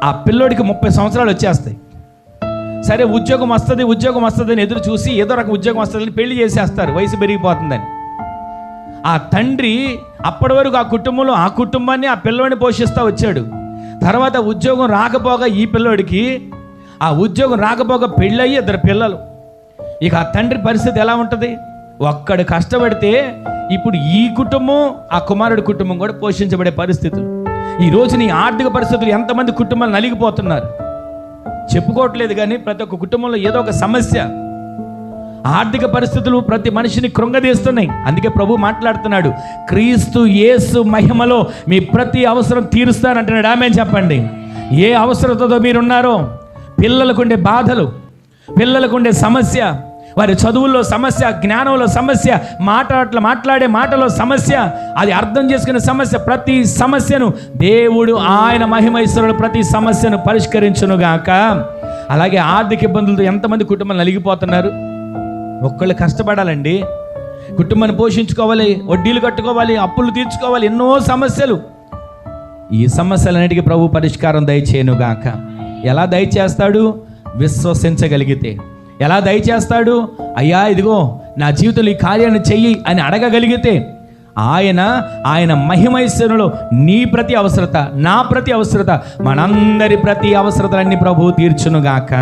ఆ పిల్లోడికి 30 సంవత్సరాలు వచ్చేస్తాయి. సరే ఉద్యోగం వస్తుంది అని ఎదురు చూసి ఏదో రకం ఉద్యోగం వస్తుందని పెళ్లి చేసేస్తారు, వయసు పెరిగిపోతుందని. ఆ తండ్రి అప్పటి వరకు ఆ కుటుంబాన్ని ఆ పిల్లోడిని పోషిస్తూ వచ్చాడు. తర్వాత ఉద్యోగం రాకపోగా ఈ పిల్లోడికి పెళ్ళయ్యి 2 పిల్లలు. ఇక ఆ తండ్రి పరిస్థితి ఎలా ఉంటుంది? ఒక్కడు కష్టపడితే ఇప్పుడు ఈ కుటుంబం ఆ కుమారుడి కుటుంబం కూడా పోషించబడే పరిస్థితులు. ఈ రోజు నీ ఆర్థిక పరిస్థితులు ఎంతమంది కుటుంబాలు నలిగిపోతున్నారు చెప్పుకోవట్లేదు, కానీ ప్రతి ఒక్క కుటుంబంలో ఏదో ఒక సమస్య. ఆర్థిక పరిస్థితులు ప్రతి మనిషిని కృంగదీస్తున్నాయి. అందుకే ప్రభు మాట్లాడుతున్నాడు, క్రీస్తు యేసు మహిమలో మీ ప్రతి అవసరం తీరుస్తానంటున్నాడు. ఆమేన్ చెప్పండి. ఏ అవసరతతో మీరున్నారో, పిల్లలకుండే బాధలు, పిల్లలకుండే సమస్య, వారి చదువుల్లో సమస్య, జ్ఞానంలో సమస్య, మాట్లాడే మాటలో సమస్య, అది అర్థం చేసుకునే సమస్య, ప్రతి సమస్యను దేవుడు ఆయన మహిమైశ్వరుడు ప్రతి సమస్యను పరిష్కరించునుగాక. అలాగే ఆర్థిక ఇబ్బందులతో ఎంతమంది కుటుంబాలు నలిగిపోతున్నారు. ఒక్కళ్ళు కష్టపడాలండి, కుటుంబాన్ని పోషించుకోవాలి, వడ్డీలు కట్టుకోవాలి, అప్పులు తీర్చుకోవాలి, ఎన్నో సమస్యలు. ఈ సమస్యలన్నిటికీ ప్రభు పరిష్కారం దయచేయునుగాక. ఎలా దయచేస్తాడు? విశ్వసించగలిగితే. ఎలా దయచేస్తాడు? అయ్యా ఇదిగో నా జీవితంలో ఈ కార్యాన్ని చెయ్యి అని అడగగలిగితే ఆయన మహిమైశ్వరులో నీ ప్రతి అవసరత, నా ప్రతి అవసరత, మనందరి ప్రతి అవసరతలన్నీ ప్రభువు తీర్చునుగాక.